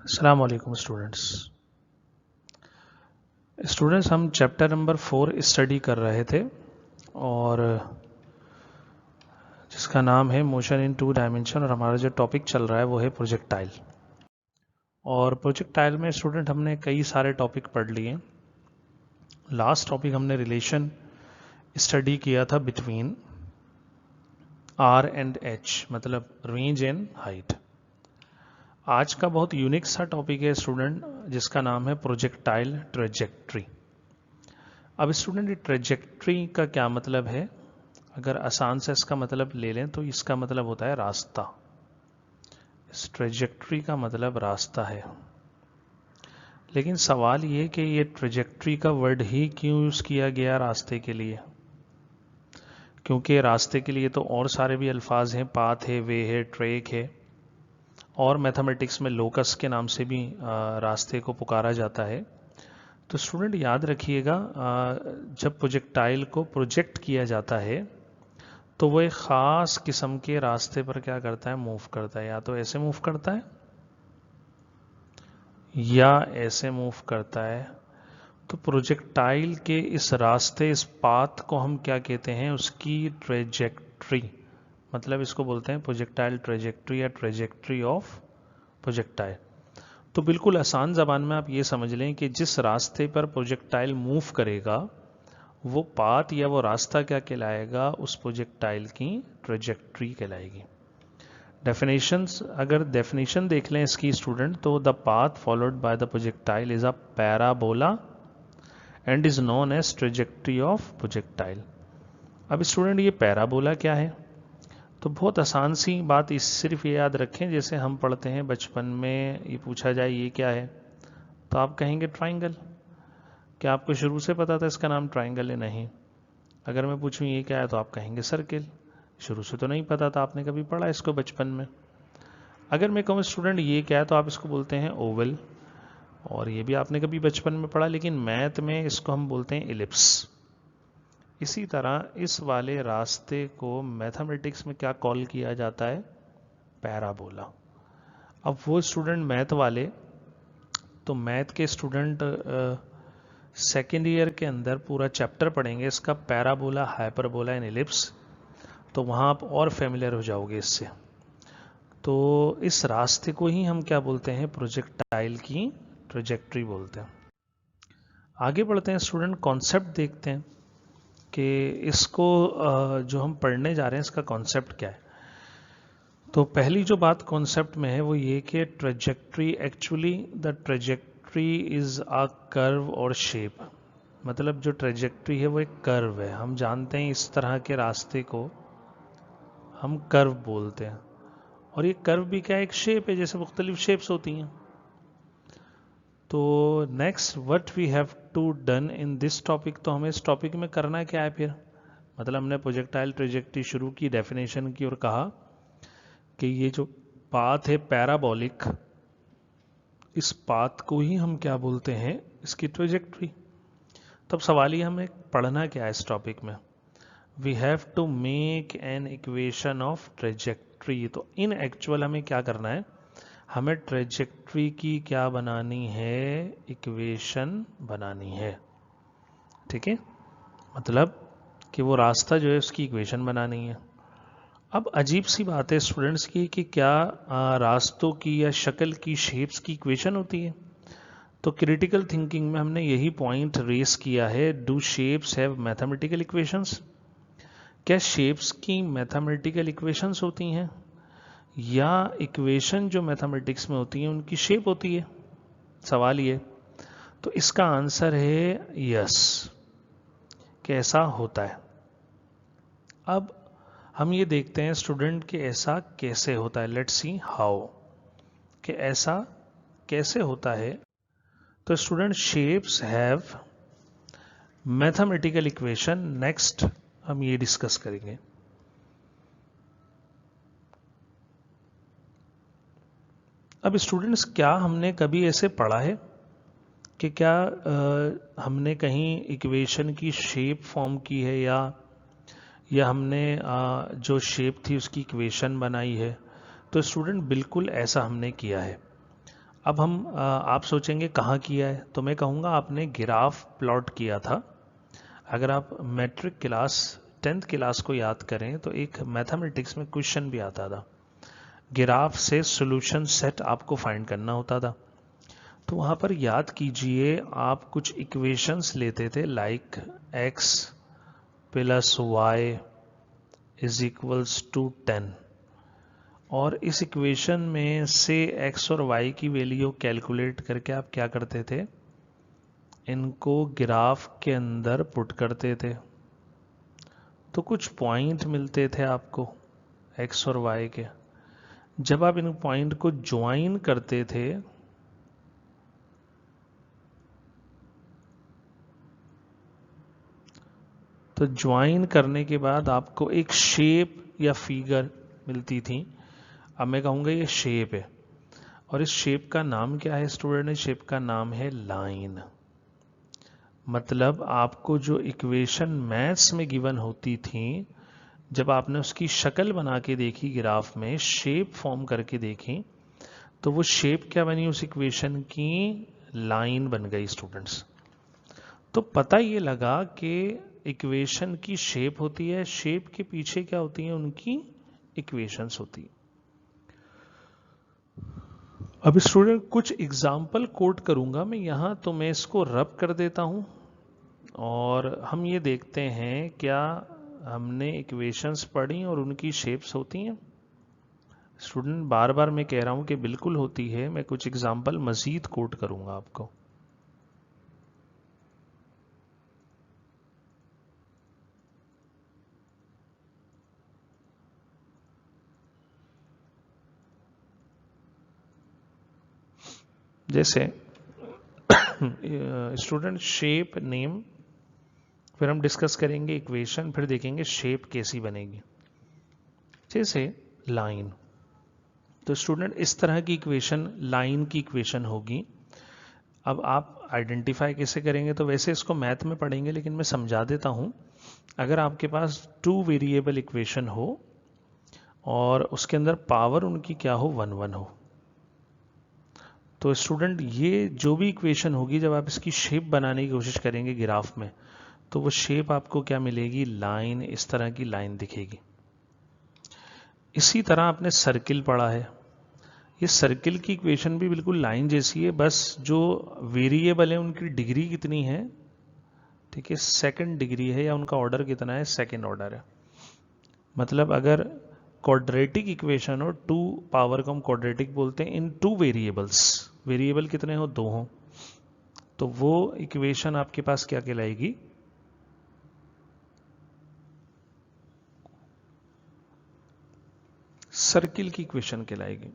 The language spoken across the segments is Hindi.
अस्सलाम वालेकुम स्टूडेंट्स हम चैप्टर नंबर 4 स्टडी कर रहे थे और जिसका नाम है मोशन इन 2 डायमेंशन। और हमारा जो टॉपिक चल रहा है वो है प्रोजेक्टाइल। और प्रोजेक्टाइल में स्टूडेंट हमने कई सारे टॉपिक पढ़ लिए। लास्ट टॉपिक हमने रिलेशन स्टडी किया था बिटवीन आर एंड एच, मतलब रेंज एंड हाइट। आज का बहुत यूनिक सा टॉपिक है स्टूडेंट, जिसका नाम है प्रोजेक्टाइल ट्रेजेक्ट्री। अब स्टूडेंट ये ट्रेजेक्ट्री का क्या मतलब है? अगर आसान से इसका मतलब ले लें तो इसका मतलब होता है रास्ता। इस ट्रेजेक्ट्री का मतलब रास्ता है। लेकिन सवाल ये कि ये ट्रेजेक्ट्री का वर्ड ही क्यों यूज किया गया रास्ते के लिए? क्योंकि रास्ते के लिए तो और सारे भी अल्फाज हैं, पाथ है, वे है, ट्रैक है, और मैथमेटिक्स में लोकस के नाम से भी रास्ते को पुकारा जाता है। तो स्टूडेंट याद रखिएगा, जब प्रोजेक्टाइल को प्रोजेक्ट किया जाता है तो वो एक ख़ास किस्म के रास्ते पर क्या करता है, मूव करता है। या तो ऐसे मूव करता है या ऐसे मूव करता है। तो प्रोजेक्टाइल के इस रास्ते, इस पाथ को हम क्या कहते हैं? उसकी ट्रेजेक्ट्री। मतलब इसको बोलते हैं प्रोजेक्टाइल ट्रेजेक्ट्री या ट्रेजेक्ट्री ऑफ प्रोजेक्टाइल। तो बिल्कुल आसान ज़बान में आप ये समझ लें कि जिस रास्ते पर प्रोजेक्टाइल मूव करेगा वो पाथ या वो रास्ता क्या कहलाएगा? उस प्रोजेक्टाइल की ट्रेजेक्ट्री कहलाएगी। डेफिनेशंस, अगर डेफिनेशन देख लें इसकी स्टूडेंट, तो the path followed by the projectile is a parabola and is known as trajectory of projectile. अब स्टूडेंट ये पैराबोला क्या है? तो बहुत आसान सी बात, इस सिर्फ ये याद रखें, जैसे हम पढ़ते हैं बचपन में, ये पूछा जाए ये क्या है तो आप कहेंगे ट्राइंगल। क्या आपको शुरू से पता था इसका नाम ट्राइंगल है? नहीं। अगर मैं पूछूं ये क्या है तो आप कहेंगे सर्किल। शुरू से तो नहीं पता था, आपने कभी पढ़ा इसको बचपन में। अगर मैं कहूँ स्टूडेंट ये क्या है तो आप इसको बोलते हैं ओवल, और ये भी आपने कभी बचपन में पढ़ा, लेकिन मैथ में इसको हम बोलते हैं इलिप्स। इसी तरह इस वाले रास्ते को मैथमेटिक्स में क्या कॉल किया जाता है? पैराबोला। अब वो स्टूडेंट मैथ वाले, तो मैथ के स्टूडेंट सेकेंड ईयर के अंदर पूरा चैप्टर पढ़ेंगे इसका, पैराबोला, हाइपरबोला एंड इलिप्स। तो वहाँ आप और फेमिलियर हो जाओगे इससे। तो इस रास्ते को ही हम क्या बोलते हैं? प्रोजेक्टाइल की ट्रेजेक्ट्री बोलते हैं। आगे बढ़ते हैं स्टूडेंट, कॉन्सेप्ट देखते हैं कि इसको जो हम पढ़ने जा रहे हैं इसका कॉन्सेप्ट क्या है। तो पहली जो बात कॉन्सेप्ट में है वो ये कि trajectory, actually the trajectory is a curve और शेप। मतलब जो ट्रेजेक्ट्री है वो एक कर्व है। हम जानते हैं इस तरह के रास्ते को हम कर्व बोलते हैं। और ये कर्व भी क्या, एक शेप है, जैसे मुख्तलिफ शेप्स होती हैं। तो next what we have to done in this topic, तो हमें इस टॉपिक में करना क्या है फिर? मतलब हमने प्रोजेक्टाइल ट्रेजेक्ट्री शुरू की, डेफिनेशन की, और कहा कि ये जो पाथ है पैराबोलिक, इस पाथ को ही हम क्या बोलते हैं? इसकी ट्रेजेक्ट्री। तब सवाल ही हमें पढ़ना क्या है इस टॉपिक में? We have to make an equation of trajectory. तो इन एक्चुअल हमें क्या करना है? हमें ट्रेजेक्ट्री की क्या बनानी है? इक्वेशन बनानी है। ठीक है, मतलब कि वो रास्ता जो है उसकी इक्वेशन बनानी है। अब अजीब सी बात है स्टूडेंट्स की कि क्या रास्तों की या शक्ल की, शेप्स की इक्वेशन होती है? तो क्रिटिकल थिंकिंग में हमने यही पॉइंट रेस किया है, do shapes have mathematical equations? क्या शेप्स की मैथमेटिकल इक्वेशंस होती हैं, या इक्वेशन जो मैथमेटिक्स में होती हैं उनकी शेप होती है? सवाल ये। तो इसका आंसर है यस, कैसा होता है। अब हम ये देखते हैं स्टूडेंट कि ऐसा कैसे होता है। लेट्स सी हाउ, कि ऐसा कैसे होता है। तो student shapes have mathematical equation, next हम ये डिस्कस करेंगे। अब स्टूडेंट्स, क्या हमने कभी ऐसे पढ़ा है कि क्या हमने कहीं इक्वेशन की शेप फॉर्म की है, या हमने जो शेप थी उसकी इक्वेशन बनाई है? तो स्टूडेंट बिल्कुल ऐसा हमने किया है। अब हम आप सोचेंगे कहाँ किया है, तो मैं कहूँगा आपने ग्राफ प्लॉट किया था। अगर आप मैट्रिक क्लास 10th क्लास को याद करें तो एक मैथमेटिक्स में क्वेश्चन भी आता था, ग्राफ से सॉल्यूशन सेट आपको फाइंड करना होता था। तो वहाँ पर याद कीजिए आप कुछ इक्वेशंस लेते थे like x plus Y is equals to 10, और इस इक्वेशन में से x और y की वैल्यू कैलकुलेट करके आप क्या करते थे, इनको ग्राफ के अंदर पुट करते थे। तो कुछ पॉइंट मिलते थे आपको x और y के। जब आप इन पॉइंट को ज्वाइन करते थे तो ज्वाइन करने के बाद आपको एक शेप या फिगर मिलती थी। अब मैं कहूँगा ये शेप है, और इस शेप का नाम क्या है स्टूडेंट? इस शेप का नाम है लाइन। मतलब आपको जो इक्वेशन मैथ्स में गिवन होती थी, जब आपने उसकी शक्ल बना के देखी, ग्राफ में शेप फॉर्म करके देखी, तो वो शेप क्या बनी उस इक्वेशन की? लाइन बन गई स्टूडेंट्स। तो पता ये लगा कि इक्वेशन की शेप होती है, शेप के पीछे क्या होती है? उनकी इक्वेशंस होती है। अब स्टूडेंट कुछ एग्जाम्पल कोट करूंगा मैं यहां, तो मैं इसको रब कर देता हूं और हम ये देखते हैं क्या हमने इक्वेशंस पढ़ी और उनकी शेप्स होती हैं। स्टूडेंट बार बार मैं कह रहा हूं कि बिल्कुल होती है। मैं कुछ एग्जाम्पल मजीद कोट करूंगा आपको। जैसे स्टूडेंट शेप नेम, फिर हम डिस्कस करेंगे इक्वेशन, फिर देखेंगे शेप कैसी बनेगी। जैसे लाइन, तो स्टूडेंट इस तरह की इक्वेशन लाइन की इक्वेशन होगी। अब आप आइडेंटिफाई कैसे करेंगे? तो वैसे इसको मैथ में पढ़ेंगे, लेकिन मैं समझा देता हूं। अगर आपके पास 2 वेरिएबल इक्वेशन हो और उसके अंदर पावर उनकी क्या हो? 1 1 हो, तो स्टूडेंट ये जो भी इक्वेशन होगी, जब आप इसकी शेप बनाने की कोशिश करेंगे ग्राफ में, तो वो शेप आपको क्या मिलेगी? लाइन, इस तरह की लाइन दिखेगी। इसी तरह आपने सर्किल पढ़ा है। ये सर्किल की इक्वेशन भी बिल्कुल लाइन जैसी है, बस जो वेरिएबल है उनकी डिग्री कितनी है, ठीक है, सेकंड डिग्री है, या उनका ऑर्डर कितना है? सेकंड ऑर्डर है। मतलब अगर क्वाड्रेटिक इक्वेशन हो, 2 पावर को हम क्वाड्रेटिक बोलते हैं, इन 2 वेरिएबल्स, वेरिएबल कितने हो? 2 हो, तो वो इक्वेशन आपके पास क्या कहलाएगी? सर्किल की इक्वेशन कहलाएगी।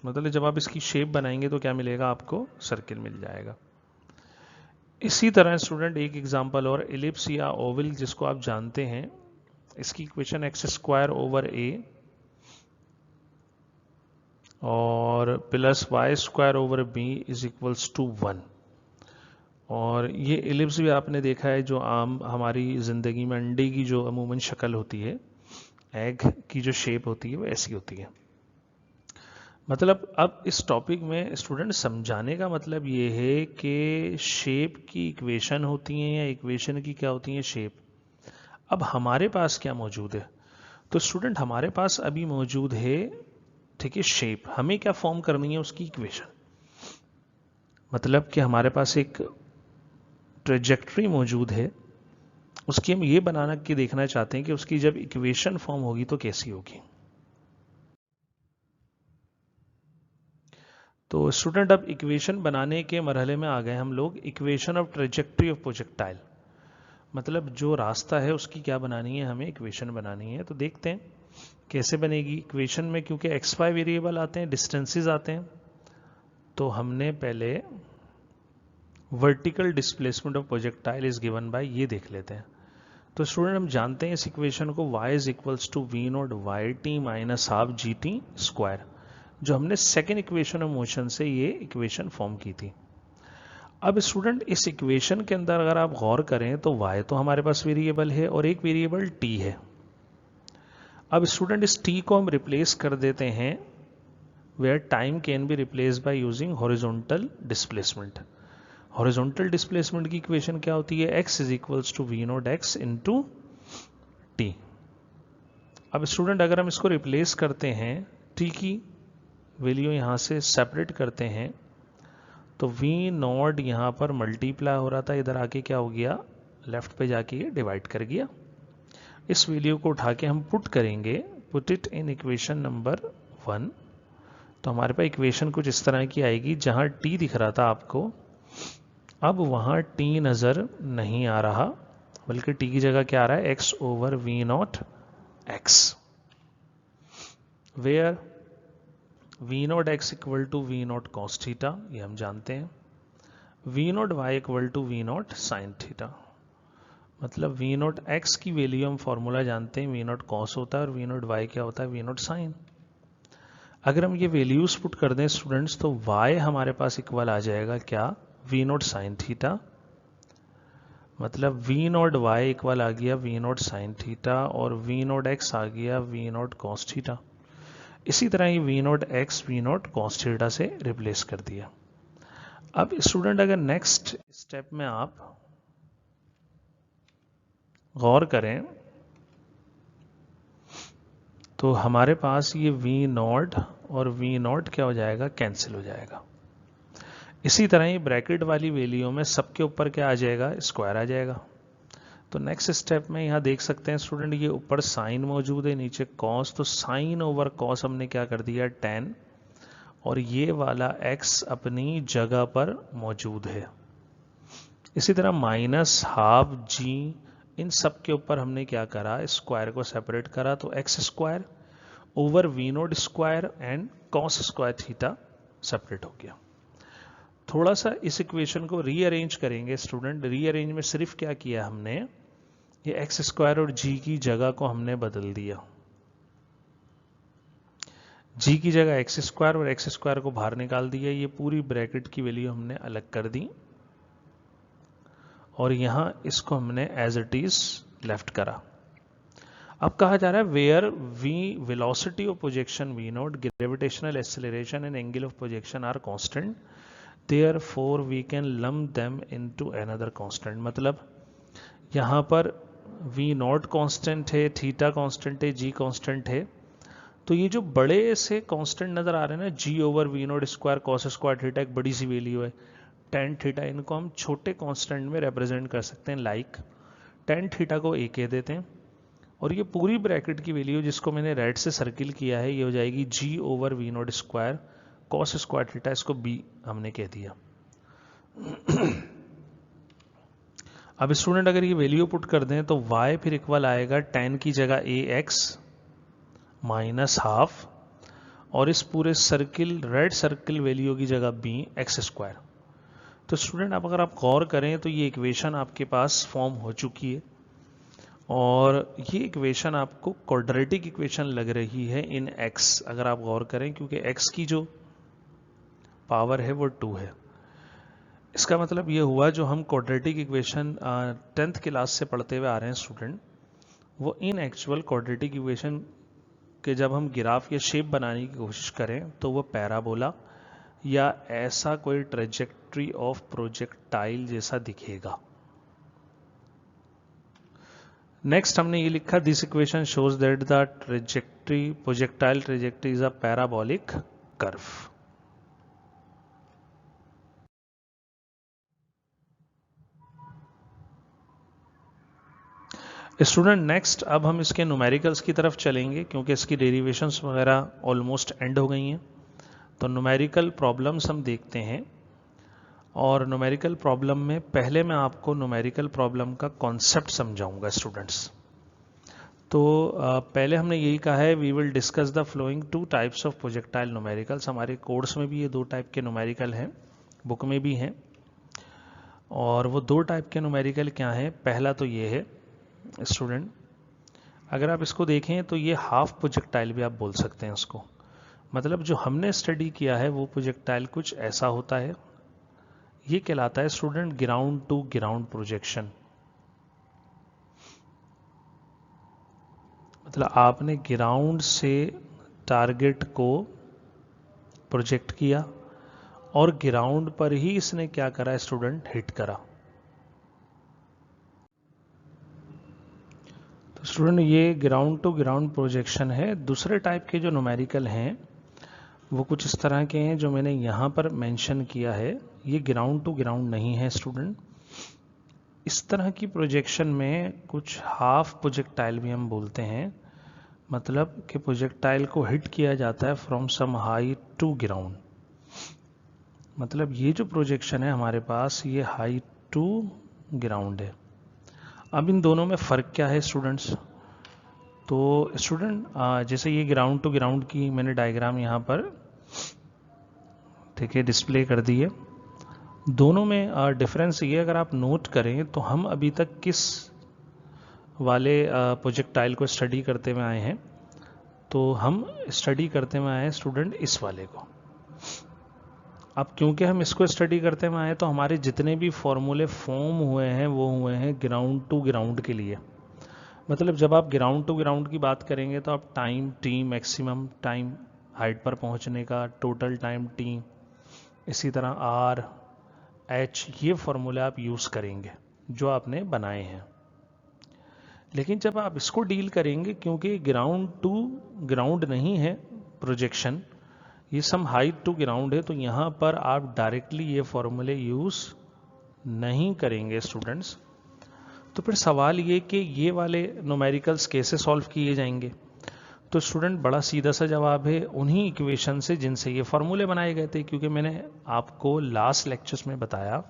मतलब जब आप इसकी शेप बनाएंगे तो क्या मिलेगा आपको? सर्किल मिल जाएगा। इसी तरह स्टूडेंट एक एग्जांपल और, एलिप्स या ओवल जिसको आप जानते हैं, इसकी equation X square over A और plus Y square over B is equals to 1। और ये एलिप्स भी आपने देखा है, जो आम हमारी ज़िंदगी में अंडे की जो अमूमन शक्ल होती है, एग की जो शेप होती है वो ऐसी होती है। मतलब अब इस टॉपिक में स्टूडेंट समझाने का मतलब ये है कि शेप की इक्वेशन होती हैं, या इक्वेशन की क्या होती है? शेप। अब हमारे पास क्या मौजूद है? तो स्टूडेंट हमारे पास अभी मौजूद है, ठीक है, शेप। हमें क्या फॉर्म करनी है? उसकी इक्वेशन। मतलब कि हमारे पास एक ट्रेजेक्ट्री मौजूद है, उसकी हम ये बनाना कि देखना चाहते हैं कि उसकी जब इक्वेशन फॉर्म होगी तो कैसी होगी। तो स्टूडेंट अब इक्वेशन बनाने के मरहले में आ गए हम लोग। Equation of trajectory of projectile, मतलब जो रास्ता है उसकी क्या बनानी है? हमें इक्वेशन बनानी है। तो देखते हैं कैसे बनेगी इक्वेशन में, क्योंकि एक्स वाई वेरिएबल आते हैं, डिस्टेंसेस आते हैं। तो हमने पहले vertical displacement of projectile is given by, ये देख लेते हैं। तो स्टूडेंट हम जानते हैं इस इक्वेशन को, y is equals to V naught Y T minus half G T square, जो हमने सेकेंड इक्वेशन ऑफ मोशन से ये इक्वेशन फॉर्म की थी। अब स्टूडेंट इस इक्वेशन के अंदर अगर आप गौर करें तो y तो हमारे पास वेरिएबल है और एक वेरिएबल t है। अब स्टूडेंट इस t को हम रिप्लेस कर देते हैं where time can be replaced by using horizontal displacement. horizontal displacement की इक्वेशन क्या होती है? x is equals to v not x into t. अब स्टूडेंट अगर हम इसको रिप्लेस करते हैं, t की वैल्यू यहाँ से सेपरेट करते हैं, तो v नॉट यहाँ पर मल्टीप्लाई हो रहा था, इधर आके क्या हो गया? लेफ्ट पे जाके ये डिवाइड कर गया। इस वैल्यू को उठा के हम पुट करेंगे, put it in equation number 1, तो हमारे पास इक्वेशन कुछ इस तरह की आएगी, जहां t दिख रहा था आपको, अब वहां t नजर नहीं आ रहा, बल्कि t की जगह क्या आ रहा है? x over we naught x, where V naught X equal to V naught cos theta, ये हम जानते हैं, V naught Y equal to V naught sine theta. मतलब वी नॉट एक्स की वैल्यू हम फॉर्मूला जानते हैं, वी नॉट कॉस होता है और वी नॉट वाई क्या होता है? We naught sine. अगर हम ये वैल्यूज पुट कर दें स्टूडेंट्स, तो y हमारे पास इक्वल आ जाएगा क्या? V naught sine theta. मतलब वी नॉट वाई इक्वल आ गया वी नॉट साइन थीटा, और वी नॉट एक्स आ गया वी नॉट कॉस थीटा। इसी तरह ये V naught X V naught cos theta से रिप्लेस कर दिया। अब स्टूडेंट अगर नेक्स्ट स्टेप में आप गौर करें, तो हमारे पास ये वी नॉट और वी नॉट क्या हो जाएगा? कैंसिल हो जाएगा। इसी तरह ही ब्रैकेट वाली वैल्यू में सबके ऊपर क्या आ जाएगा? स्क्वायर आ जाएगा। तो नेक्स्ट स्टेप में यहाँ देख सकते हैं स्टूडेंट, ये ऊपर साइन मौजूद है, नीचे कॉस, तो साइन ओवर कॉस हमने क्या कर दिया? टेन, और ये वाला x अपनी जगह पर मौजूद है। इसी तरह माइनस हाफ जी, इन सब के ऊपर हमने क्या करा? स्क्वायर को सेपरेट करा, तो X square over V naught square and cos square theta separate हो गया। थोड़ा सा इस इक्वेशन को रीअरेंज करेंगे स्टूडेंट। रीअरेंज में सिर्फ क्या किया हमने? ये एक्स स्क्वायर और जी की जगह को हमने बदल दिया। जी की जगह एक्स स्क्वायर और एक्स स्क्वायर को बाहर निकाल दिया, ये पूरी ब्रैकेट की वैल्यू हमने अलग कर दी, और यहां इसको हमने एज इट इज लेफ्ट करा। अब कहा जा रहा है where V velocity of projection V naught, gravitational acceleration and angle of projection are constant, therefore we can lump them into another constant. मतलब यहां पर वी नॉट कांस्टेंट है, थीटा कांस्टेंट है, जी कांस्टेंट है, तो ये जो बड़े से कांस्टेंट नजर आ रहे हैं ना, g over we naught square cos square theta, एक बड़ी सी वैल्यू है, टेन थीटा, इनको हम छोटे कांस्टेंट में रिप्रेजेंट कर सकते हैं। लाइक टेन थीटा को ए कह देते हैं, और ये पूरी ब्रैकेट की वैल्यू जिसको मैंने रेड से सर्किल किया है, ये हो जाएगी g over we naught square cos square theta, इसको बी हमने कह दिया। अब स्टूडेंट अगर ये वैल्यू पुट कर दें, तो y फिर इक्वल आएगा टेन की जगह ए एक्स माइनस हाफ, और इस पूरे सर्किल रेड सर्किल वैल्यू की जगह बी एक्स स्क्वायर। तो स्टूडेंट अब अगर आप गौर करें, तो ये इक्वेशन आपके पास फॉर्म हो चुकी है, और ये इक्वेशन आपको क्वाड्रेटिक इक्वेशन लग रही है इन x, अगर आप गौर करें, क्योंकि x की जो पावर है वो 2 है। इसका मतलब ये हुआ, जो हम क्वाड्रेटिक इक्वेशन 10th क्लास से पढ़ते हुए आ रहे हैं स्टूडेंट, वो इन एक्चुअल क्वाड्रेटिक इक्वेशन के जब हम ग्राफ या शेप बनाने की कोशिश करें, तो वो पैराबोला या ऐसा कोई ट्रेजेक्ट्री ऑफ प्रोजेक्टाइल जैसा दिखेगा। नेक्स्ट हमने ये लिखा, this equation shows that the trajectory projectile trajectory is a parabolic curve. Student next अब हम इसके न्यूमेरिकल्स की तरफ चलेंगे, क्योंकि इसकी डेरिवेशंस वगैरह ऑलमोस्ट एंड हो गई हैं। तो न्यूमेरिकल प्रॉब्लम्स हम देखते हैं, और न्यूमेरिकल प्रॉब्लम में पहले मैं आपको न्यूमेरिकल प्रॉब्लम का कॉन्सेप्ट समझाऊंगा स्टूडेंट्स। तो पहले हमने यही कहा है, we will discuss the following 2 types of projectile numericals. हमारे कोर्स में भी ये 2 टाइप के न्यूमेरिकल हैं, बुक में भी हैं। और वो 2 टाइप के न्यूमेरिकल क्या हैं? पहला तो ये है स्टूडेंट, अगर आप इसको देखें तो ये हाफ प्रोजेक्टाइल भी आप बोल सकते हैं उसको। मतलब जो हमने स्टडी किया है वो प्रोजेक्टाइल कुछ ऐसा होता है, ये कहलाता है student ground to ground projection. मतलब आपने ग्राउंड से टारगेट को प्रोजेक्ट किया और ग्राउंड पर ही इसने क्या करा, स्टूडेंट, हिट करा। तो स्टूडेंट ये ग्राउंड टू ग्राउंड प्रोजेक्शन है। दूसरे टाइप के जो न्यूमेरिकल हैं वो कुछ इस तरह के हैं जो मैंने यहाँ पर मेंशन किया है। ये ग्राउंड टू ग्राउंड नहीं है स्टूडेंट। इस तरह की प्रोजेक्शन में कुछ हाफ प्रोजेक्टाइल भी हम बोलते हैं, मतलब कि प्रोजेक्टाइल को हिट किया जाता है from some height to ground. मतलब ये जो प्रोजेक्शन है हमारे पास, ये हाइट टू ग्राउंड है। अब इन दोनों में फ़र्क क्या है स्टूडेंट्स? तो स्टूडेंट जैसे ये ग्राउंड टू ग्राउंड की मैंने डायग्राम यहाँ पर, ठीक है, डिस्प्ले कर दी है। दोनों में डिफरेंस ये अगर आप नोट करें तो हम अभी तक किस वाले प्रोजेक्टाइल को स्टडी करते हुए आए हैं? तो हम स्टडी करते हुए आए हैं स्टूडेंट इस वाले को। अब क्योंकि हम इसको स्टडी करते हुए आए तो हमारे जितने भी फॉर्मूले फॉर्म हुए हैं वो हुए हैं ग्राउंड टू ग्राउंड के लिए। मतलब जब आप ग्राउंड टू ग्राउंड की बात करेंगे तो आप time T, maximum time height पर पहुंचने का, टोटल टाइम टी, इसी तरह आर, एच, ये फॉर्मूला आप यूज़ करेंगे जो आपने बनाए हैं। लेकिन जब आप इसको डील करेंगे, क्योंकि ग्राउंड टू ग्राउंड नहीं है प्रोजेक्शन, ये सम हाइट टू ग्राउंड है, तो यहाँ पर आप डायरेक्टली ये फॉर्मूले यूज़ नहीं करेंगे स्टूडेंट्स। तो फिर सवाल ये कि ये वाले न्यूमेरिकल्स कैसे सॉल्व किए जाएंगे? तो स्टूडेंट बड़ा सीधा सा जवाब है, उन्हीं इक्वेशन से जिनसे ये फॉर्मूले बनाए गए थे। क्योंकि मैंने आपको लास्ट लेक्चर्स में बताया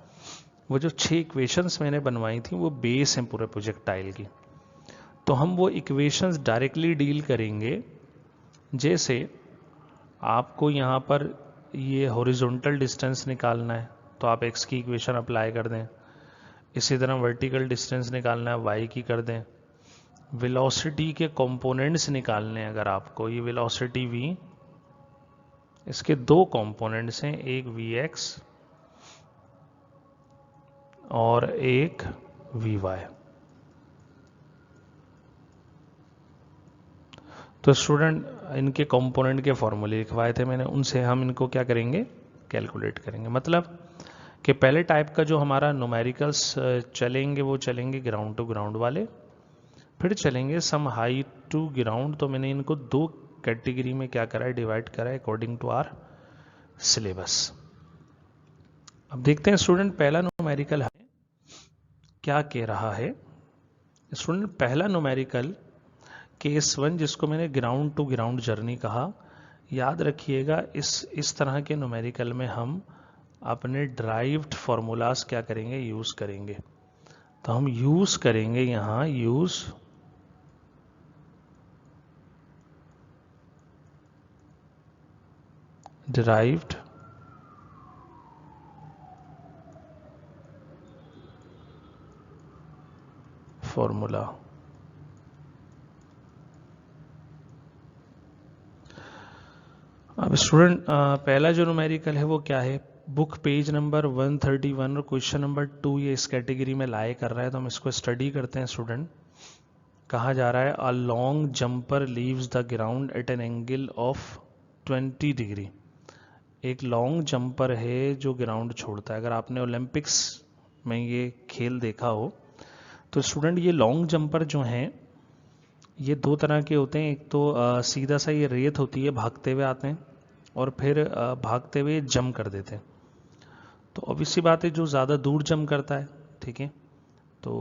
वो जो 6 इक्वेशंस मैंने बनवाई थी वो बेस हैं पूरे प्रोजेक्टाइल की। तो हम वो इक्वेशंस डायरेक्टली डील करेंगे। जैसे आपको यहाँ पर ये हॉरिजॉन्टल डिस्टेंस निकालना है तो आप x की इक्वेशन अप्लाई कर दें। इसी तरह वर्टिकल डिस्टेंस निकालना है, y की कर दें। वेलोसिटी के कंपोनेंट्स निकालने हैं अगर आपको, ये वेलोसिटी v, इसके 2 कंपोनेंट्स हैं, एक vx और एक vy। तो स्टूडेंट इनके कंपोनेंट के फॉर्मूले लिखवाए थे मैंने, उनसे हम इनको क्या करेंगे, कैलकुलेट करेंगे। मतलब कि पहले टाइप का जो हमारा न्यूमेरिकल्स चलेंगे वो चलेंगे ग्राउंड टू ग्राउंड वाले, फिर चलेंगे सम हाइट टू ग्राउंड। तो मैंने इनको 2 कैटेगरी में क्या करा है, डिवाइड करा है अकॉर्डिंग टू आवर सिलेबस। अब देखते हैं स्टूडेंट पहला न्यूमेरिकल है क्या कह रहा है। स्टूडेंट पहला न्यूमेरिकल केस 1, जिसको मैंने ग्राउंड टू ग्राउंड जर्नी कहा, याद रखिएगा इस तरह के न्यूमेरिकल में हम अपने ड्राइव्ड फॉर्मूलाज क्या करेंगे, यूज करेंगे। तो हम यूज करेंगे यहां, यूज डिराइव्ड फॉर्मूला। अब स्टूडेंट पहला जो न्यूमेरिकल है वो क्या है, बुक पेज नंबर 131 और क्वेश्चन नंबर 2 ये इस कैटेगरी में लाए कर रहा है। तो हम इसको स्टडी करते हैं स्टूडेंट। कहा जा रहा है a long jumper leaves the ground eight an angle of 20 degree. एक लॉन्ग जंपर है जो ग्राउंड छोड़ता है। अगर आपने ओलंपिक्स में ये खेल देखा हो तो स्टूडेंट ये लॉन्ग जंपर जो हैं ये 2 तरह के होते हैं। एक तो सीधा सा ये रेत होती है, भागते हुए आते हैं और फिर भागते हुए जंप कर देते हैं। तो ऑब्वियसली बात है जो ज़्यादा दूर जंप करता है, ठीक है, तो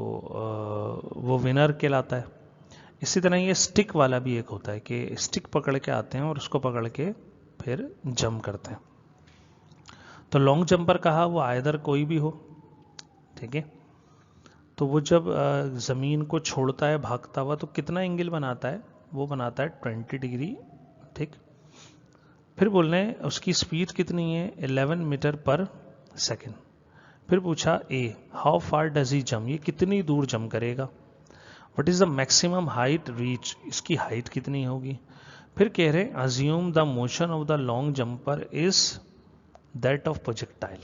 वो विनर कहलाता है। इसी तरह ये स्टिक वाला भी एक होता है कि स्टिक पकड़ के आते हैं और उसको पकड़ के फिर जंप करते हैं। तो लॉन्ग जंपर कहा वो आइदर कोई भी हो, ठीक है। तो वो जब ज़मीन को छोड़ता है भागता हुआ तो कितना एंगल बनाता है, वो बनाता है 20 डिग्री, ठीक। फिर बोल रहे हैं उसकी स्पीड कितनी है, 11 मीटर पर सेकेंड। फिर पूछा a how far does he jump, ये कितनी दूर जंप करेगा। What is the maximum height reach, इसकी हाइट कितनी होगी। फिर कह रहे हैं assume the motion of the long jumper is that of projectile,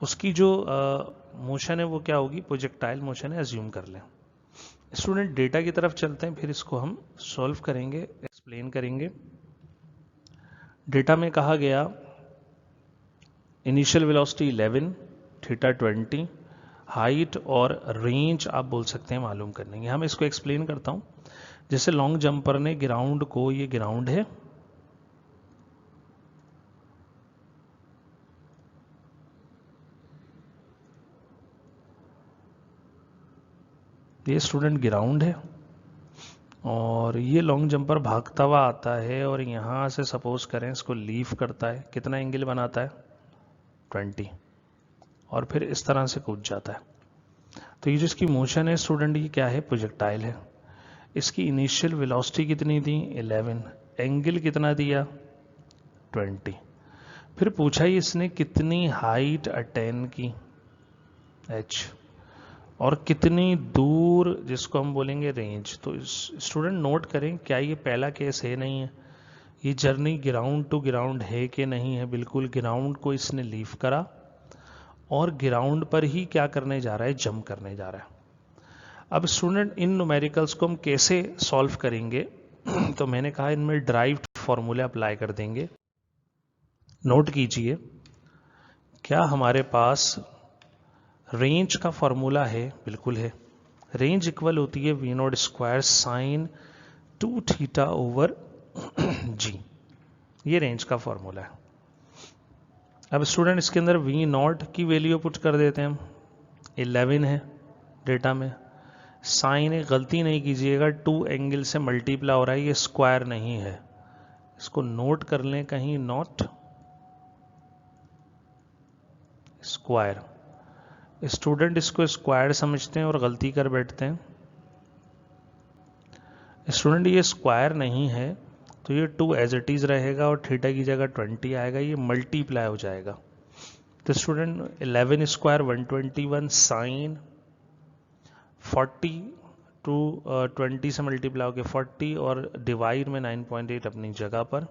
उसकी जो मोशन है वो क्या होगी, प्रोजेक्टाइल मोशन है, अज्यूम कर लें। स्टूडेंट डेटा की तरफ चलते हैं, फिर इसको हम सॉल्व करेंगे, एक्सप्लेन करेंगे। डेटा में कहा गया इनिशियल वेलोसिटी 11, थीटा 20, हाइट और रेंज आप बोल सकते हैं मालूम करने की। हम इसको एक्सप्लेन करता हूं। जैसे लॉन्ग जंपर ने ग्राउंड को, ये ग्राउंड है, ये स्टूडेंट ग्राउंड है, और ये लॉन्ग जंपर भागता हुआ आता है और यहां से सपोज करें इसको लीव करता है, कितना एंगल बनाता है 20, और फिर इस तरह से कूद जाता है। तो ये जो इसकी मोशन है स्टूडेंट, ये क्या है, प्रोजेक्टाइल है। इसकी इनिशियल वेलोसिटी कितनी दी 11, एंगल कितना दिया 20। फिर पूछा ही इसने कितनी हाइट अटेन की h, और कितनी दूर, जिसको हम बोलेंगे रेंज। तो स्टूडेंट नोट करें, क्या ये पहला केस है, नहीं है। ये जर्नी ग्राउंड टू ग्राउंड है कि नहीं है, बिल्कुल ग्राउंड को इसने लीव करा और ग्राउंड पर ही क्या करने जा रहा है, जंप करने जा रहा है। अब स्टूडेंट इन न्यूमेरिकल्स को हम कैसे सॉल्व करेंगे तो मैंने कहा इनमें ड्राइव्ड फॉर्मूला अप्लाई कर देंगे। नोट कीजिए, क्या हमारे पास रेंज का फॉर्मूला है, बिल्कुल है। रेंज इक्वल होती है we naught square sine 2 theta over g, ये रेंज का फॉर्मूला है। अब स्टूडेंट इसके अंदर वी नॉट की वैल्यू पुट कर देते हैं हम, 11 है डेटा में। साइन एक गलती नहीं कीजिएगा, 2 एंगल से मल्टीप्लाई हो रहा है, ये स्क्वायर नहीं है, इसको नोट कर लें कहीं, नॉट स्क्वायर। स्टूडेंट इसको स्क्वायर समझते हैं और गलती कर बैठते हैं। स्टूडेंट ये स्क्वायर नहीं है, तो ये 2 एज इट इज रहेगा और थीटा की जगह 20 आएगा, ये मल्टीप्लाई हो जाएगा। तो स्टूडेंट 11 स्क्वायर 121 साइन 40 टू 20 से मल्टीप्लाई हो गया 40 और डिवाइड में 9.8 अपनी जगह पर।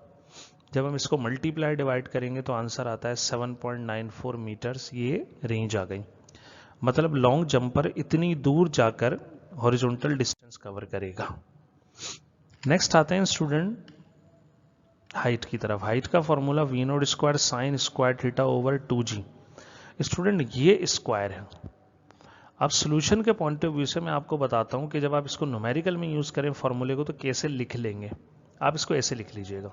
जब हम इसको मल्टीप्लाई डिवाइड करेंगे तो आंसर आता है 7.94 मीटर्स, ये रेंज आ गई। मतलब लॉन्ग जंपर इतनी दूर जाकर हॉरिजॉन्टल डिस्टेंस कवर करेगा। नेक्स्ट आते हैं स्टूडेंट हाइट की तरफ। हाइट का formula V naught square sine square theta over 2g। Student ये स्क्वायर है। अब सॉल्यूशन के पॉइंट ऑफ व्यू से मैं आपको बताता हूं कि जब आप इसको न्यूमेरिकल में यूज करें फॉर्मूले को तो कैसे लिख लेंगे। आप इसको ऐसे लिख लीजिएगा,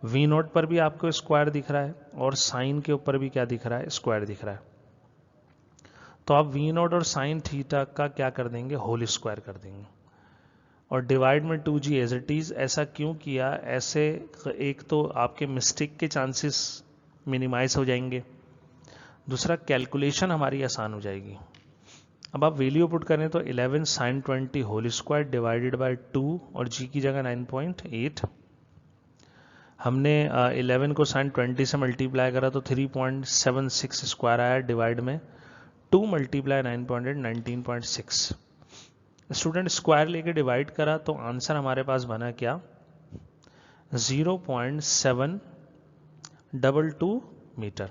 वी नॉट पर भी आपको स्क्वायर दिख रहा है और साइन के ऊपर भी क्या दिख रहा है, स्क्वायर दिख रहा है। तो आप वी नॉट और साइन थीटा का क्या कर देंगे, होल स्क्वायर कर देंगे, और डिवाइड में 2g एज इट इज। ऐसा क्यों किया, ऐसे एक तो आपके मिस्टेक के चांसेस मिनिमाइज हो जाएंगे, दूसरा कैलकुलेशन हमारी आसान हो जाएगी। अब आप वैल्यू पुट करें तो 11 sine 20 whole square divided by 2 और g की जगह 9.8। हमने 11 को साइन 20 से मल्टीप्लाई करा तो 3.76 स्क्वायर आया, डिवाइड में 2 मल्टीप्लाई 9.8 19.6। स्टूडेंट स्क्वायर लेके डिवाइड करा तो आंसर हमारे पास बना क्या, 0.722 मीटर।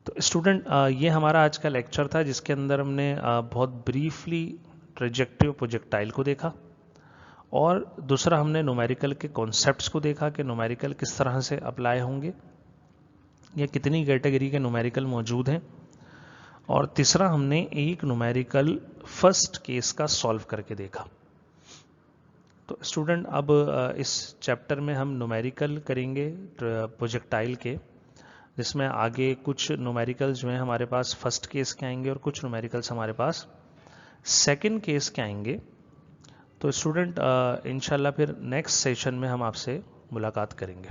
तो स्टूडेंट ये हमारा आज का लेक्चर था जिसके अंदर हमने बहुत ब्रीफली ट्रेजेक्टरी ऑफ प्रोजेक्टाइल को देखा, और दूसरा हमने न्यूमेरिकल के कॉन्सेप्ट्स को देखा कि न्यूमेरिकल किस तरह से अप्लाई होंगे या कितनी कैटेगरी के न्यूमेरिकल मौजूद हैं, और तीसरा हमने एक न्यूमेरिकल फर्स्ट केस का सॉल्व करके देखा। तो स्टूडेंट अब इस चैप्टर में हम न्यूमेरिकल करेंगे प्रोजेक्टाइल के, जिसमें आगे कुछ न्यूमेरिकल्स जो हैं हमारे पास फर्स्ट केस के आएंगे और कुछ न्यूमेरिकल्स हमारे पास सेकंड केस के आएंगे। तो स्टूडेंट इंशाल्लाह फिर नेक्स्ट सेशन में हम आपसे मुलाकात करेंगे।